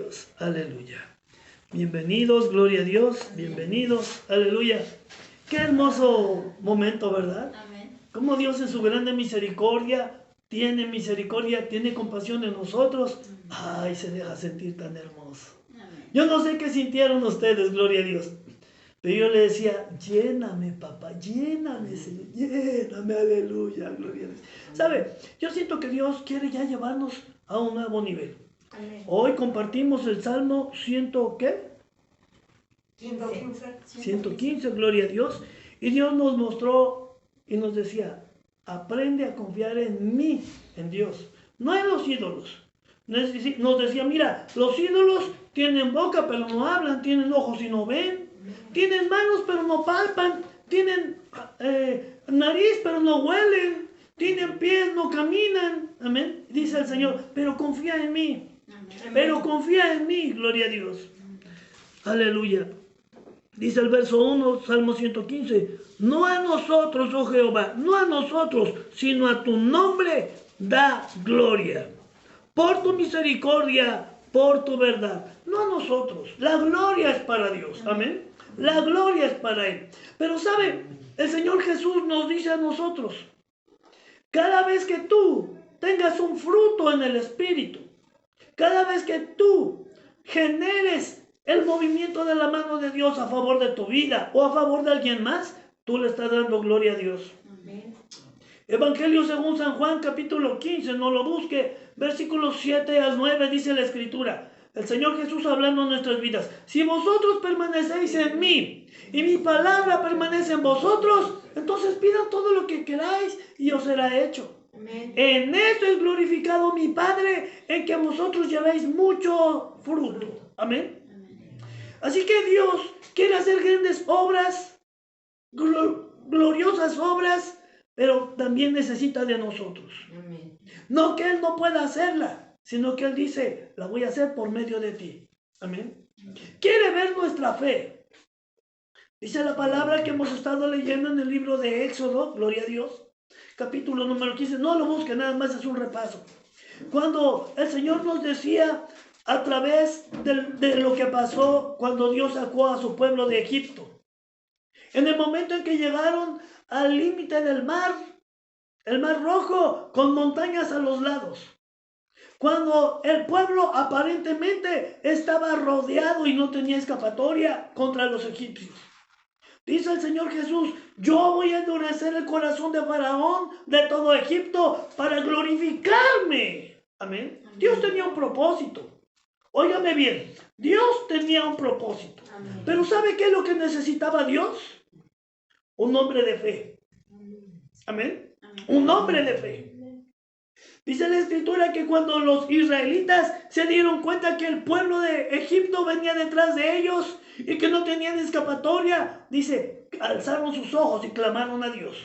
Dios, aleluya. Bienvenidos, gloria a Dios, bienvenidos, aleluya. Qué hermoso momento, ¿verdad? Amén. Como Dios en su grande misericordia, tiene compasión de nosotros. Ay, se deja sentir tan hermoso. Amén. Yo no sé qué sintieron ustedes, gloria a Dios. Pero yo le decía, lléname, papá, lléname, Señor, lléname, aleluya, gloria a Dios. ¿Sabe? Yo siento que Dios quiere ya llevarnos a un nuevo nivel. Amén. Hoy compartimos el Salmo 115. 115, gloria a Dios. Y Dios nos mostró y nos decía, aprende a confiar en mí, en Dios, no en los ídolos. Nos decía, mira, los ídolos tienen boca pero no hablan, tienen ojos y no ven, tienen manos pero no palpan, tienen nariz pero no huelen, tienen pies, no caminan. Amén. Dice el Señor, pero confía en mí. Amén. Pero confía en mí, gloria a Dios. Aleluya. Dice el verso 1, Salmo 115. No a nosotros, oh Jehová, no a nosotros, sino a tu nombre da gloria. Por tu misericordia, por tu verdad. No a nosotros. La gloria es para Dios. Amén. La gloria es para Él. Pero sabe, el Señor Jesús nos dice a nosotros, cada vez que tú tengas un fruto en el Espíritu, cada vez que tú generes el movimiento de la mano de Dios a favor de tu vida o a favor de alguien más, tú le estás dando gloria a Dios. Amén. Evangelio según San Juan, capítulo 15, no lo busque, versículos 7 al 9, dice la Escritura. El Señor Jesús hablando en nuestras vidas. Si vosotros permanecéis en mí y mi palabra permanece en vosotros, entonces pidan todo lo que queráis y os será hecho. Amén. En esto es glorificado mi Padre, en que vosotros llevéis mucho fruto. Amén. Amén. Así que Dios quiere hacer grandes obras, gloriosas obras, pero también necesita de nosotros. Amén. No que Él no pueda hacerla, sino que Él dice, la voy a hacer por medio de ti. Amén. Quiere ver nuestra fe. Dice la palabra que hemos estado leyendo en el libro de Éxodo, gloria a Dios, capítulo número 15. No lo busque, nada más es un repaso. Cuando el Señor nos decía a través de lo que pasó cuando Dios sacó a su pueblo de Egipto. En el momento en que llegaron al límite del mar, el mar rojo, con montañas a los lados. Cuando el pueblo aparentemente estaba rodeado y no tenía escapatoria contra los egipcios. Dice el Señor Jesús, yo voy a endurecer el corazón de Faraón, de todo Egipto, para glorificarme. Amén. Dios tenía un propósito. Óigame bien, Dios tenía un propósito. Amén. Pero ¿sabe qué es lo que necesitaba Dios? Un hombre de fe. Amén. Amén. Un hombre de fe. Dice la Escritura que cuando los israelitas se dieron cuenta que el pueblo de Egipto venía detrás de ellos y que no tenían escapatoria, dice, alzaron sus ojos y clamaron a Dios.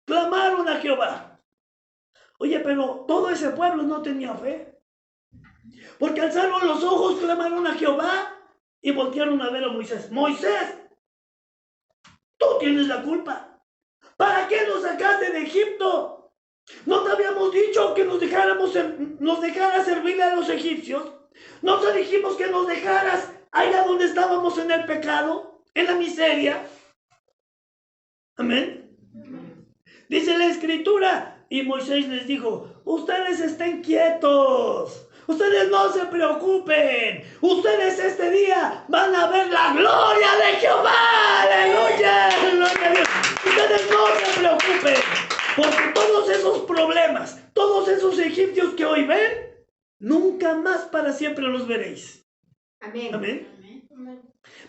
Clamaron a Jehová. Oye, pero todo ese pueblo no tenía fe. Porque alzaron los ojos, clamaron a Jehová y voltearon a ver a Moisés. Moisés, tú tienes la culpa. ¿Para qué nos sacaste de Egipto? ¿No te habíamos dicho que nos dejaras servirle a los egipcios? ¿No te dijimos que nos dejaras allá donde estábamos en el pecado, en la miseria? Amén. Dice la Escritura, y Moisés les dijo, ustedes estén quietos, ustedes no se preocupen, ustedes este día van a ver la gloria de Jehová, aleluya, gloria a Dios. Ustedes no se preocupen, porque todos esos problemas, todos esos egipcios que hoy ven, nunca más para siempre los veréis. Amén. Amén. Amén.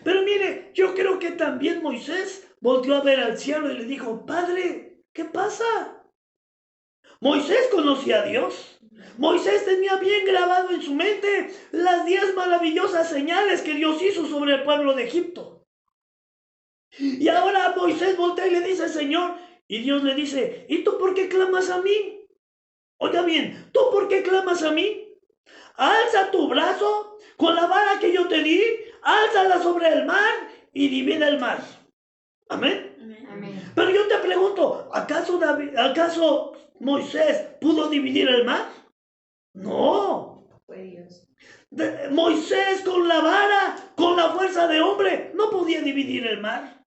Pero mire, yo creo que también Moisés volteó a ver al cielo y le dijo, Padre, ¿qué pasa? Moisés conocía a Dios. Moisés tenía bien grabado en su mente las 10 maravillosas señales que Dios hizo sobre el pueblo de Egipto. Y ahora Moisés voltea y le dice, Señor, y Dios le dice, ¿y tú por qué clamas a mí? Oiga bien, ¿tú por qué clamas a mí? Alza tu brazo con la vara que yo te di, álzala sobre el mar y divide el mar. Amén. Amén. Pero yo te pregunto, ¿acaso Moisés pudo dividir el mar? No. Fue Dios. Moisés con la vara, con la fuerza de hombre, no podía dividir el mar.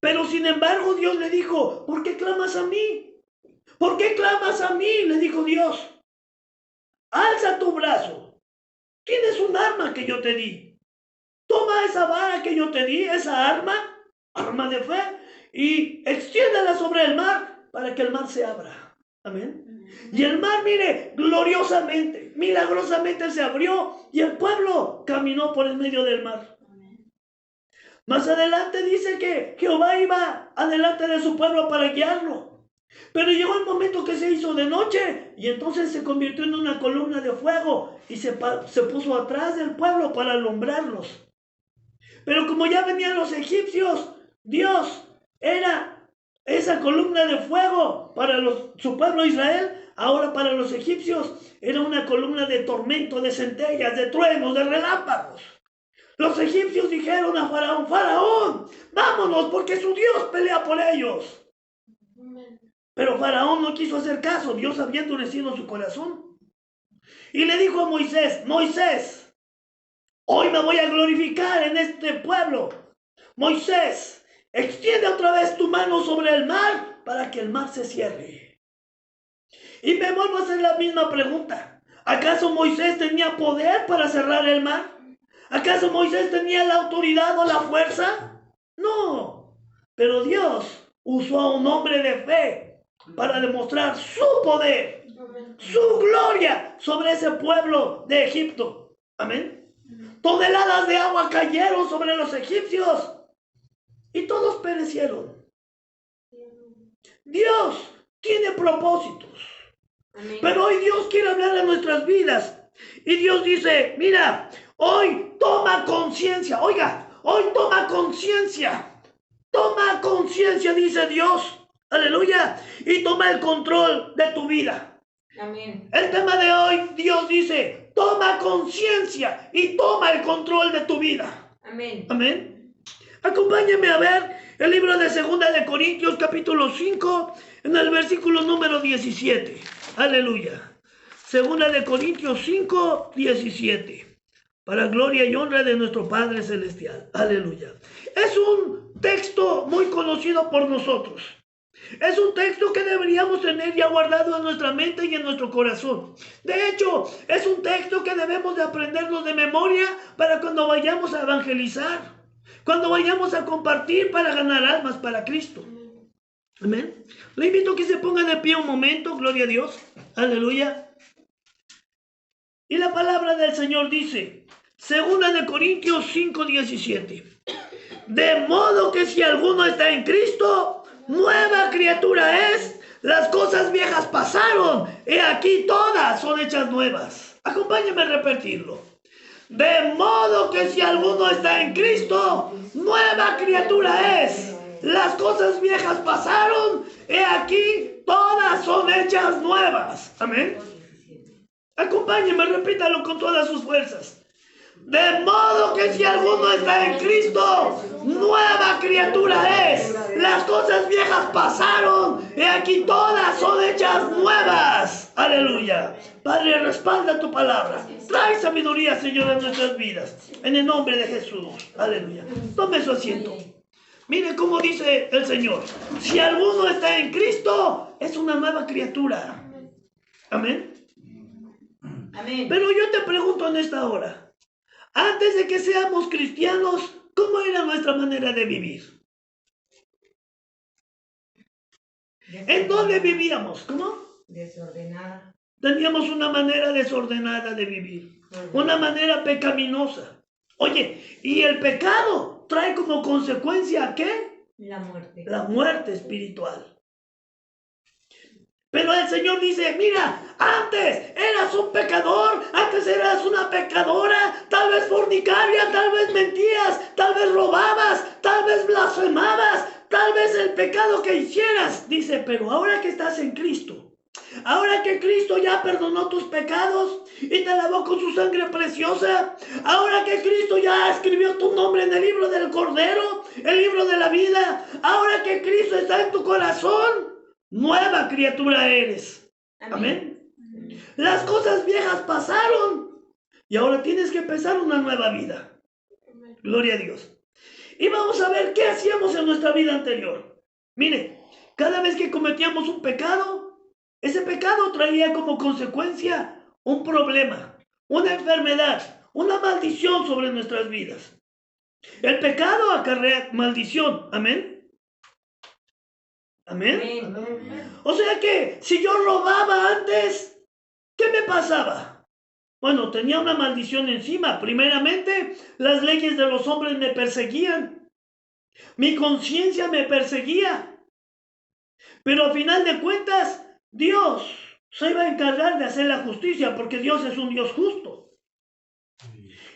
Pero sin embargo Dios le dijo, ¿por qué clamas a mí? ¿Por qué clamas a mí? Le dijo Dios. Alza tu brazo. Tienes un arma que yo te di. Toma esa vara que yo te di, esa arma de fe, y extiéndela sobre el mar para que el mar se abra. Amén. Y el mar, mire, gloriosamente, milagrosamente se abrió y el pueblo caminó por el medio del mar. Más adelante dice que Jehová iba adelante de su pueblo para guiarlo. Pero llegó el momento que se hizo de noche y entonces se convirtió en una columna de fuego y se puso atrás del pueblo para alumbrarlos. Pero como ya venían los egipcios, Dios era esa columna de fuego para su pueblo Israel. Ahora para los egipcios era una columna de tormento, de centellas, de truenos, de relámpagos. Los egipcios dijeron a Faraón, Faraón, vámonos porque su Dios pelea por ellos. Pero Faraón no quiso hacer caso, Dios había endurecido su corazón. Y le dijo a Moisés, Moisés, hoy me voy a glorificar en este pueblo. Moisés, extiende otra vez tu mano sobre el mar para que el mar se cierre. Y me vuelvo a hacer la misma pregunta. ¿Acaso Moisés tenía poder para cerrar el mar? ¿Acaso Moisés tenía la autoridad o la fuerza? No. Pero Dios usó a un hombre de fe para demostrar su poder, su gloria sobre ese pueblo de Egipto. Amén. Toneladas de agua cayeron sobre los egipcios y todos perecieron. Dios tiene propósitos. Amén. Pero hoy Dios quiere hablar a nuestras vidas. Y Dios dice, mira, hoy toma conciencia. Oiga, hoy toma conciencia. Toma conciencia, dice Dios. Aleluya. Y toma el control de tu vida. Amén. El tema de hoy, Dios dice, toma conciencia y toma el control de tu vida. Amén. Amén. Acompáñame a ver el libro de 2 de Corintios, capítulo 5, en el versículo número 17. Aleluya. 2 de Corintios 5, 17. Para gloria y honra de nuestro Padre Celestial. Aleluya. Es un texto muy conocido por nosotros. Es un texto que deberíamos tener ya guardado en nuestra mente y en nuestro corazón. De hecho, es un texto que debemos de aprendernos de memoria para cuando vayamos a evangelizar, cuando vayamos a compartir para ganar almas para Cristo. Amén. Le invito a que se ponga de pie un momento, gloria a Dios. Aleluya. Y la palabra del Señor dice, 2 de Corintios 5, 17. De modo que si alguno está en Cristo, nueva criatura es, las cosas viejas pasaron, he aquí todas son hechas nuevas. Acompáñame a repetirlo. De modo que si alguno está en Cristo, nueva criatura es, las cosas viejas pasaron, he aquí todas son hechas nuevas. Amén. Acompáñeme, repítalo con todas sus fuerzas. De modo que si alguno está en Cristo, nueva criatura es. Las cosas viejas pasaron, y aquí todas son hechas nuevas. Aleluya. Padre, respalda tu palabra. Trae sabiduría, Señor, en nuestras vidas. En el nombre de Jesús. Aleluya. Tome su asiento. Mire cómo dice el Señor. Si alguno está en Cristo, es una nueva criatura. Amén. Amén. Pero yo te pregunto en esta hora. Antes de que seamos cristianos, ¿cómo era nuestra manera de vivir? ¿En dónde vivíamos? ¿Cómo? Desordenada. Teníamos una manera desordenada de vivir, una manera pecaminosa. Oye, ¿y el pecado trae como consecuencia qué? La muerte. La muerte espiritual. Pero el Señor dice, mira, antes eras un pecador, antes eras una pecadora, tal vez fornicaria, tal vez mentías, tal vez robabas, tal vez blasfemabas, tal vez el pecado que hicieras. Dice, pero ahora que estás en Cristo, ahora que Cristo ya perdonó tus pecados y te lavó con su sangre preciosa, ahora que Cristo ya escribió tu nombre en el libro del Cordero, el libro de la vida, ahora que Cristo está en tu corazón, nueva criatura eres. Amén. Amén. Las cosas viejas pasaron Y ahora tienes que empezar una nueva vida. Gloria a Dios. Y vamos a ver qué hacíamos en nuestra vida anterior. Mire, cada vez que cometíamos un pecado, ese pecado traía como consecuencia un problema, una enfermedad, una maldición sobre nuestras vidas. El pecado acarrea maldición. Amén. Amén. Amén. O sea que si yo robaba antes, ¿qué me pasaba? Bueno, tenía una maldición encima. Primeramente, las leyes de los hombres me perseguían. Mi conciencia me perseguía. Pero al final de cuentas, Dios se iba a encargar de hacer la justicia, porque Dios es un Dios justo.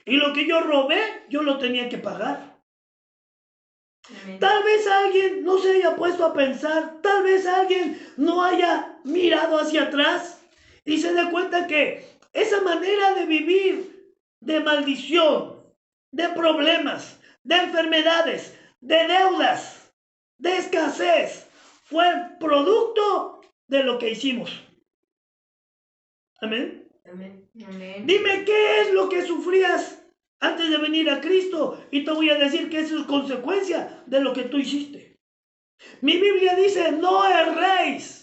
Y lo que yo robé, yo lo tenía que pagar. Amén. Tal vez alguien no se haya puesto a pensar, tal vez alguien no haya mirado hacia atrás y se dé cuenta que esa manera de vivir, de maldición, de problemas, de enfermedades, de deudas, de escasez, fue producto de lo que hicimos. Amén. Amén. Amén. Dime qué es lo que sufrías antes de venir a Cristo y te voy a decir que eso es consecuencia de lo que tú hiciste. Mi Biblia dice, no erréis.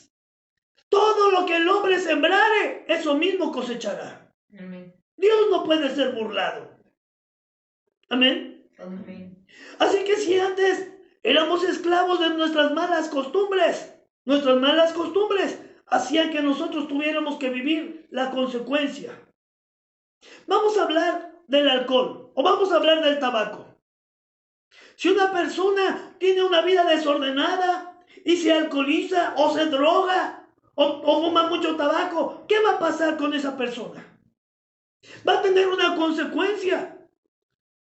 Todo lo que el hombre sembrare, eso mismo cosechará. Amén. Dios no puede ser burlado. Amén. Amén. Así que si antes éramos esclavos de nuestras malas costumbres hacían que nosotros tuviéramos que vivir la consecuencia. Vamos a hablar del alcohol o vamos a hablar del tabaco. Si una persona tiene una vida desordenada y se alcoholiza o se droga o fuma mucho tabaco, ¿qué va a pasar con esa persona? Va a tener una consecuencia.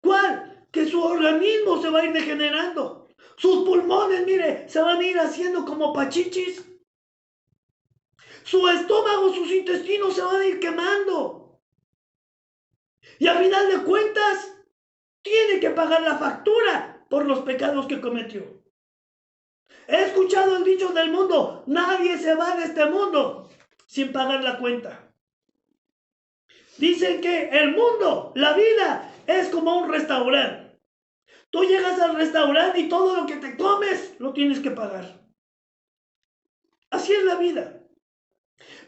¿Cuál? Que su organismo se va a ir degenerando. Sus pulmones, mire, se van a ir haciendo como pachichis. Su estómago, sus intestinos se van a ir quemando. Y al final de cuentas, tiene que pagar la factura por los pecados que cometió. He escuchado el dicho del mundo, nadie se va de este mundo sin pagar la cuenta. Dicen que el mundo, la vida, es como un restaurante. Tú llegas al restaurante y todo lo que te comes lo tienes que pagar. Así es la vida.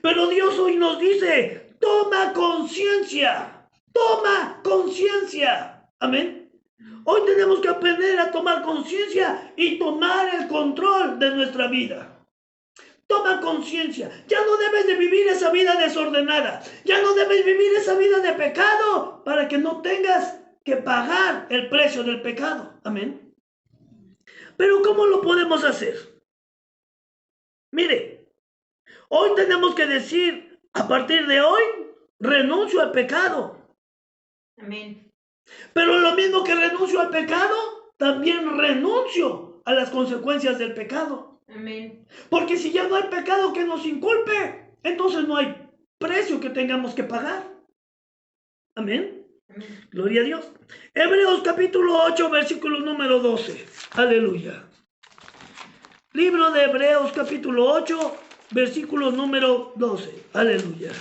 Pero Dios hoy nos dice, toma conciencia, toma conciencia. Amén. Hoy tenemos que aprender a tomar conciencia y tomar el control de nuestra vida. Toma conciencia. Ya no debes de vivir esa vida desordenada. Ya no debes vivir esa vida de pecado para que no tengas que pagar el precio del pecado. Amén. Pero ¿cómo lo podemos hacer? Mire, hoy tenemos que decir, a partir de hoy, renuncio al pecado. Amén. Pero lo mismo que renuncio al pecado, también renuncio a las consecuencias del pecado. Amén. Porque si ya no hay pecado que nos inculpe, entonces no hay precio que tengamos que pagar. Amén. Amén. Gloria a Dios. Hebreos capítulo 8, versículo número 12. Aleluya. Libro de Hebreos capítulo 8, versículo número 12. Aleluya.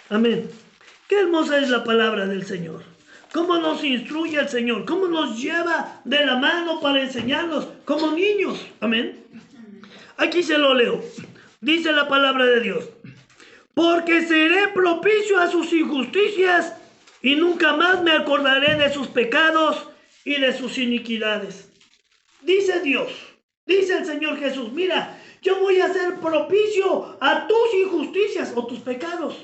Amén. Qué hermosa es la palabra del Señor. Cómo nos instruye el Señor. Cómo nos lleva de la mano para enseñarnos como niños. Amén. Aquí se lo leo. Dice la palabra de Dios. Porque seré propicio a sus injusticias y nunca más me acordaré de sus pecados y de sus iniquidades. Dice Dios, dice el Señor Jesús, mira, yo voy a ser propicio a tus injusticias o tus pecados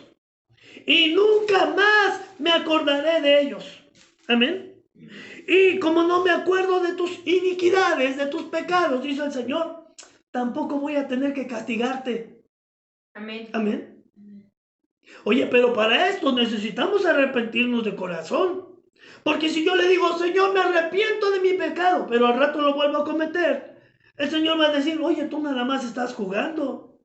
y nunca más me acordaré de ellos. Amén. Y como no me acuerdo de tus iniquidades, de tus pecados, dice el Señor, tampoco voy a tener que castigarte. Amén. Amén. Oye, pero para esto necesitamos arrepentirnos de corazón. Porque si yo le digo, Señor, me arrepiento de mi pecado, pero al rato lo vuelvo a cometer, el Señor va a decir, oye, tú nada más estás jugando.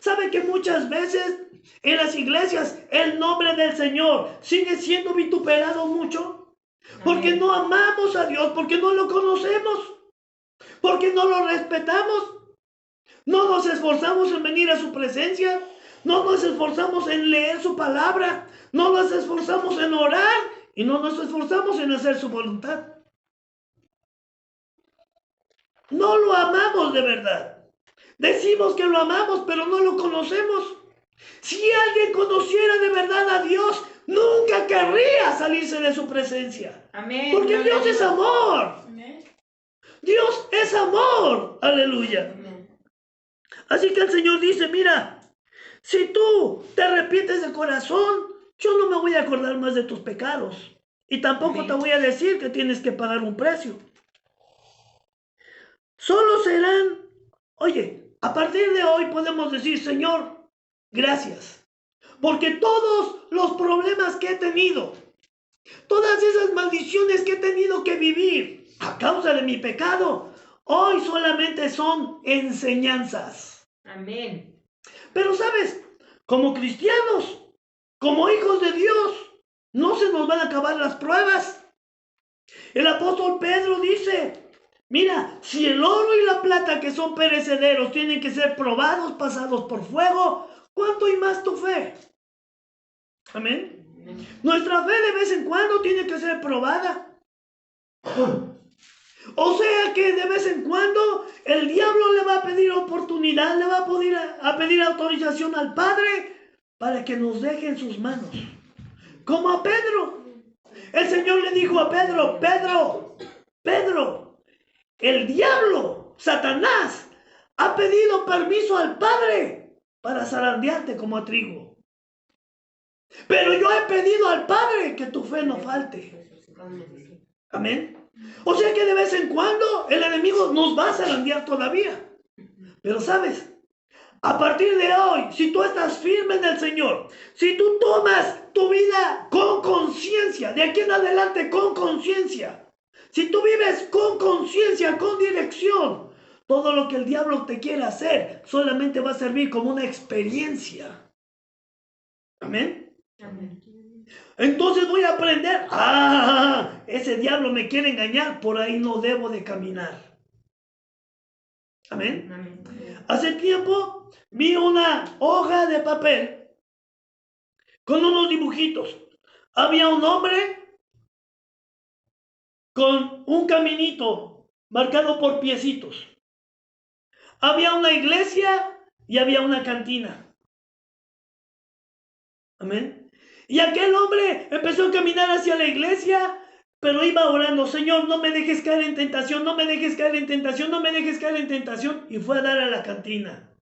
¿Sabe que muchas veces en las iglesias el nombre del Señor sigue siendo vituperado mucho? Porque Amén. no amamos a Dios, porque no lo conocemos, porque no lo respetamos, no nos esforzamos en venir a su presencia, no nos esforzamos en leer su palabra, no nos esforzamos en orar y no nos esforzamos en hacer su voluntad. No lo amamos de verdad. Decimos que lo amamos, pero no lo conocemos. Si alguien conociera de verdad a Dios, nunca querría salirse de su presencia. Amén. Porque Amén. Dios es amor. Amén. Dios es amor. Aleluya. Amén. Así que el Señor dice, mira, si tú te arrepientes de corazón, yo no me voy a acordar más de tus pecados. Y tampoco Amén. te voy a decir que tienes que pagar un precio. Solo serán, oye, a partir de hoy podemos decir, Señor, gracias. Porque todos los problemas que he tenido, todas esas maldiciones que he tenido que vivir a causa de mi pecado, hoy solamente son enseñanzas. Amén. Pero sabes, como cristianos, como hijos de Dios, no se nos van a acabar las pruebas. El apóstol Pedro dice, mira, si el oro y la plata que son perecederos tienen que ser probados, pasados por fuego, ¿cuánto y más tu fe? Amén. Nuestra fe de vez en cuando tiene que ser probada. O sea que de vez en cuando el diablo le va a pedir oportunidad, le va a pedir autorización al Padre para que nos deje en sus manos. Como a Pedro. El Señor le dijo a Pedro, Pedro, el diablo, Satanás, ha pedido permiso al Padre para zarandearte como a trigo. Pero yo he pedido al Padre que tu fe no falte. Amén. O sea que de vez en cuando el enemigo nos va a zarandear todavía. Pero sabes, a partir de hoy, si tú estás firme en el Señor, si tú tomas tu vida con conciencia, de aquí en adelante con conciencia, si tú vives con conciencia, con dirección, todo lo que el diablo te quiera hacer solamente va a servir como una experiencia. Amén. Amén. Entonces voy a aprender, ese diablo me quiere engañar, por ahí no debo de caminar. Amén. Amén. Hace tiempo vi una hoja de papel con unos dibujitos. Había un hombre con un caminito marcado por piecitos. Había una iglesia y había una cantina. Amén. Y aquel hombre empezó a caminar hacia la iglesia, pero iba orando, Señor, no me dejes caer en tentación, no me dejes caer en tentación, no me dejes caer en tentación. Y fue a dar a la cantina.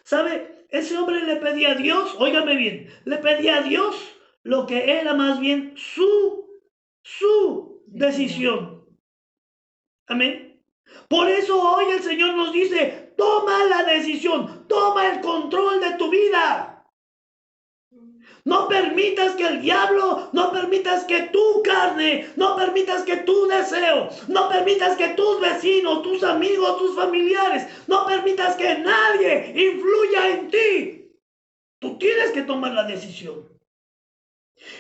¿Sabe? Ese hombre le pedía a Dios, óigame bien, le pedía a Dios lo que era más bien su decisión. Amén. Por eso hoy el Señor nos dice, toma la decisión, toma el control de tu vida. No permitas que el diablo, no permitas que tu carne, no permitas que tu deseo, no permitas que tus vecinos, tus amigos, tus familiares, no permitas que nadie influya en ti. Tú tienes que tomar la decisión.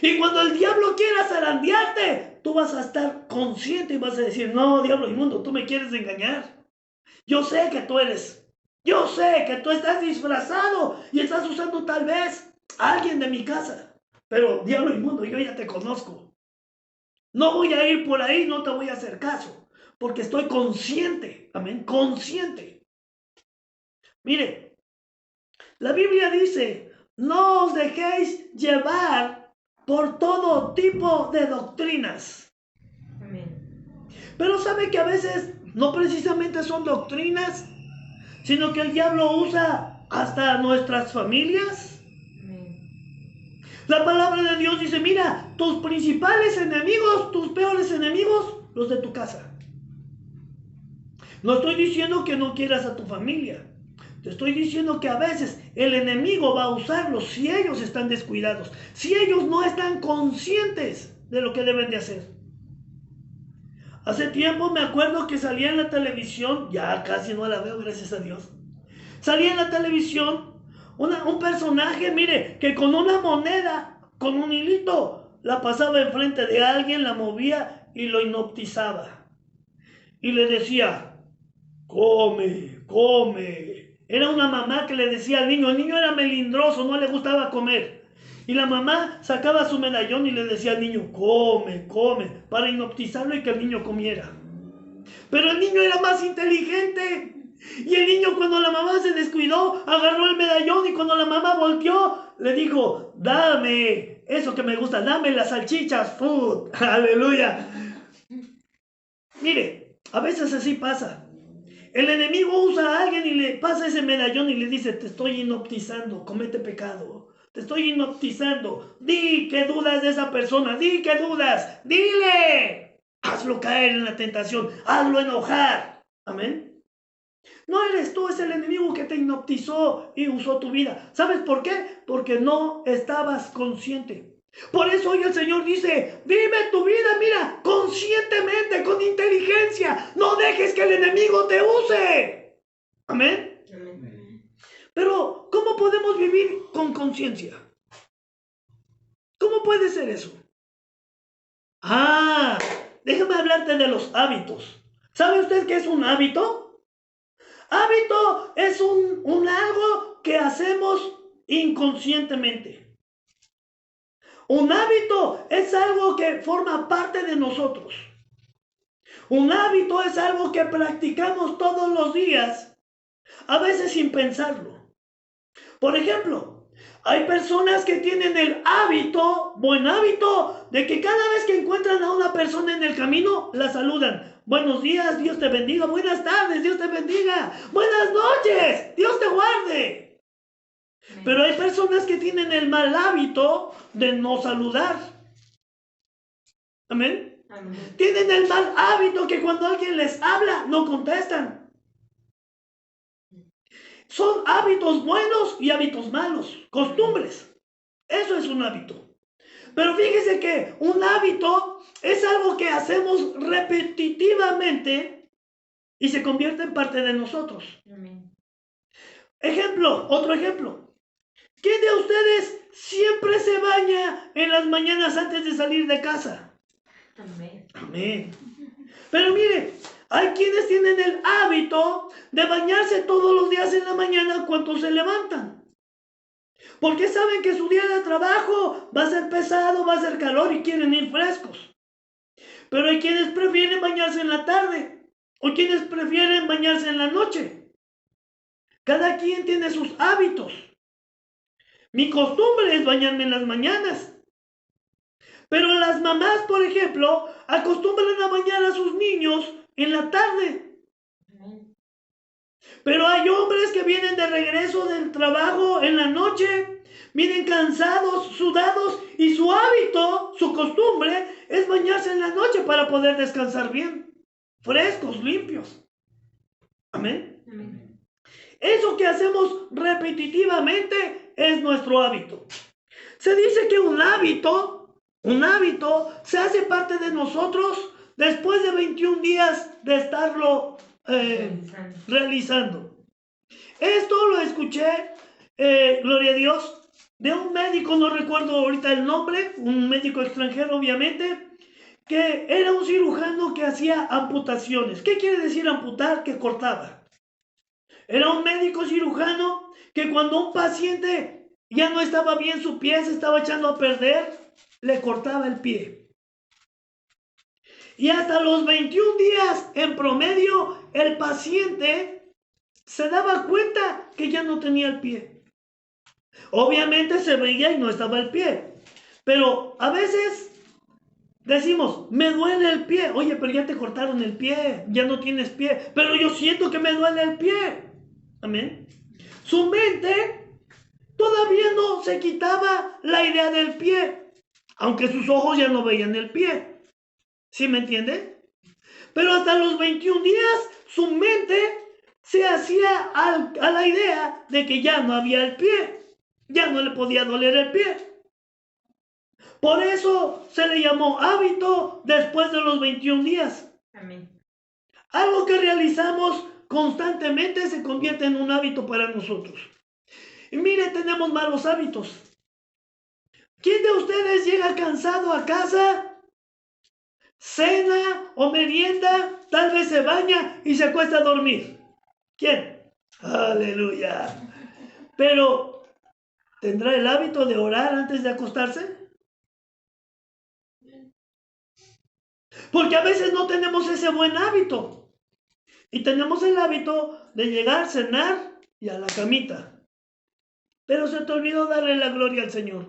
Y cuando el diablo quiera zarandearte, tú vas a estar consciente y vas a decir, no, diablo inmundo, tú me quieres engañar. Yo sé que tú estás disfrazado y estás usando tal vez a alguien de mi casa. Pero diablo inmundo, yo ya te conozco. No voy a ir por ahí, no te voy a hacer caso. Porque estoy consciente. Amén, consciente. Mire, la Biblia dice, no os dejéis llevar por todo tipo de doctrinas. Amén. Pero sabe que a veces no precisamente son doctrinas, sino que el diablo usa hasta nuestras familias. La palabra de Dios dice, mira, tus principales enemigos, tus peores enemigos, los de tu casa. No estoy diciendo que no quieras a tu familia. Te estoy diciendo que a veces el enemigo va a usarlos si ellos están descuidados, si ellos no están conscientes de lo que deben de hacer. Hace tiempo me acuerdo que salía en la televisión, ya casi no la veo, gracias a Dios. Salía en la televisión un personaje, mire, que con una moneda, con un hilito, la pasaba enfrente de alguien, la movía y lo hipnotizaba. Y le decía, come, Era una mamá que le decía al niño, el niño era melindroso, no le gustaba comer. Y la mamá sacaba su medallón y le decía al niño, come, come, para hipnotizarlo y que el niño comiera. Pero el niño era más inteligente. Y el niño, cuando la mamá se descuidó, agarró el medallón y cuando la mamá volteó, le dijo, dame eso que me gusta, dame las salchichas, food. Aleluya. Mire, a veces así pasa. El enemigo usa a alguien y le pasa ese medallón y le dice, te estoy hipnotizando, comete pecado. Te estoy hipnotizando. Di que dudas de esa persona, di que dudas, dile. Hazlo caer en la tentación, hazlo enojar. Amén. No eres tú, es el enemigo que te hipnotizó y usó tu vida. ¿Sabes por qué? Porque no estabas consciente. Por eso hoy el Señor dice, vive tu vida, mira, conscientemente, con inteligencia. No dejes que el enemigo te use. Amén. Amén. Pero, ¿cómo podemos vivir con conciencia? ¿Cómo puede ser eso? Déjame hablarte de los hábitos. ¿Sabe usted qué es un hábito? Hábito es un algo que hacemos inconscientemente. Un hábito es algo que forma parte de nosotros. Un hábito es algo que practicamos todos los días, a veces sin pensarlo. Por ejemplo, hay personas que tienen el hábito, buen hábito, de que cada vez que encuentran a una persona en el camino, la saludan. Buenos días, Dios te bendiga. Buenas tardes, Dios te bendiga. Buenas noches, Dios te guarde. Pero hay personas que tienen el mal hábito de no saludar. Amén. Amén. Tienen el mal hábito que cuando alguien les habla, no contestan. Son hábitos buenos y hábitos malos, costumbres. Eso es un hábito. Pero fíjese que un hábito es algo que hacemos repetitivamente y se convierte en parte de nosotros. Amén. Otro ejemplo. ¿Quién de ustedes siempre se baña en las mañanas antes de salir de casa? Amén. Amén. Pero mire, hay quienes tienen el hábito de bañarse todos los días en la mañana cuando se levantan. Porque saben que su día de trabajo va a ser pesado, va a ser calor y quieren ir frescos. Pero hay quienes prefieren bañarse en la tarde o quienes prefieren bañarse en la noche. Cada quien tiene sus hábitos. Mi costumbre es bañarme en las mañanas. Pero las mamás, por ejemplo, acostumbran a bañar a sus niños en la tarde. Pero hay hombres que vienen de regreso del trabajo en la noche, vienen cansados, sudados, y su hábito, su costumbre, es bañarse en la noche para poder descansar bien, frescos, limpios. Amén. Amén. Eso que hacemos repetitivamente es nuestro hábito. Se dice que un hábito se hace parte de nosotros después de 21 días de estarlo realizando. Esto lo escuché, gloria a Dios, de un médico, no recuerdo ahorita el nombre, un médico extranjero obviamente, que era un cirujano que hacía amputaciones. ¿Qué quiere decir amputar? Que cortaba. Era un médico cirujano que cuando un paciente ya no estaba bien, su pie se estaba echando a perder, le cortaba el pie. Y hasta los 21 días en promedio, el paciente se daba cuenta que ya no tenía el pie. Obviamente se veía y no estaba el pie. Pero a veces decimos, me duele el pie. Oye, pero ya te cortaron el pie, ya no tienes pie. Pero yo siento que me duele el pie. Amén. Su mente todavía no se quitaba la idea del pie, aunque sus ojos ya no veían el pie. ¿Sí me entiende? Pero hasta los 21 días su mente se hacía a la idea de que ya no había el pie, ya no le podía doler el pie. Por eso se le llamó hábito después de los 21 días. Amén. Algo que realizamos constantemente se convierte en un hábito para nosotros. Y mire, tenemos malos hábitos. ¿Quién de ustedes llega cansado a casa, cena o merienda, tal vez se baña y se acuesta a dormir? ¿Quién? Aleluya. Pero, ¿tendrá el hábito de orar antes de acostarse? Porque a veces no tenemos ese buen hábito. Y tenemos el hábito de llegar, cenar y a la camita. Pero se te olvidó darle la gloria al Señor.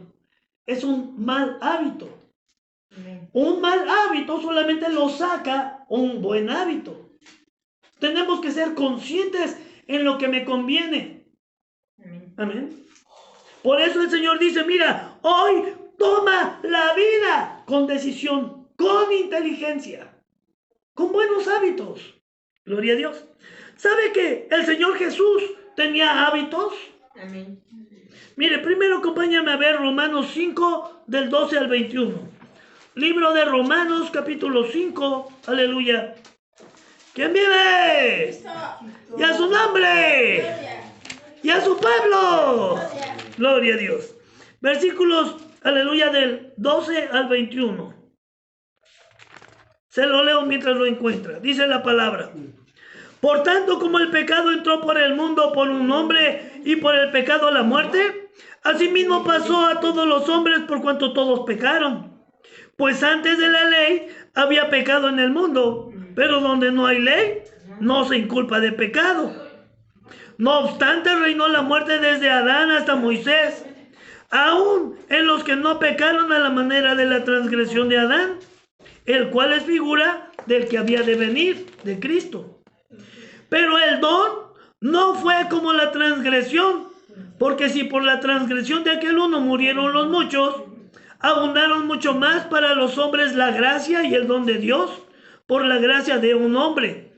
Es un mal hábito. Amén. Un mal hábito solamente lo saca un buen hábito. Tenemos que ser conscientes en lo que me conviene. Amén. Amén. Por eso el Señor dice, mira, hoy toma la vida con decisión, con inteligencia, con buenos hábitos. Gloria a Dios. ¿Sabe que el Señor Jesús tenía hábitos? Amén. Mire, primero acompáñame a ver Romanos 5, del 12 al 21. Libro de Romanos, capítulo 5. Aleluya. ¿Quién vive? Y a su nombre. Y a su pueblo. Gloria a Dios. Versículos, aleluya, del 12 al 21. Se lo leo mientras lo encuentra. Dice la palabra. Por tanto, como el pecado entró por el mundo por un hombre y por el pecado la muerte, asimismo pasó a todos los hombres por cuanto todos pecaron. Pues antes de la ley había pecado en el mundo, pero donde no hay ley, no se inculpa de pecado. No obstante, reinó la muerte desde Adán hasta Moisés, aún en los que no pecaron a la manera de la transgresión de Adán, el cual es figura del que había de venir, de Cristo. Pero el don no fue como la transgresión, porque si por la transgresión de aquel uno murieron los muchos, abundaron mucho más para los hombres la gracia y el don de Dios por la gracia de un hombre,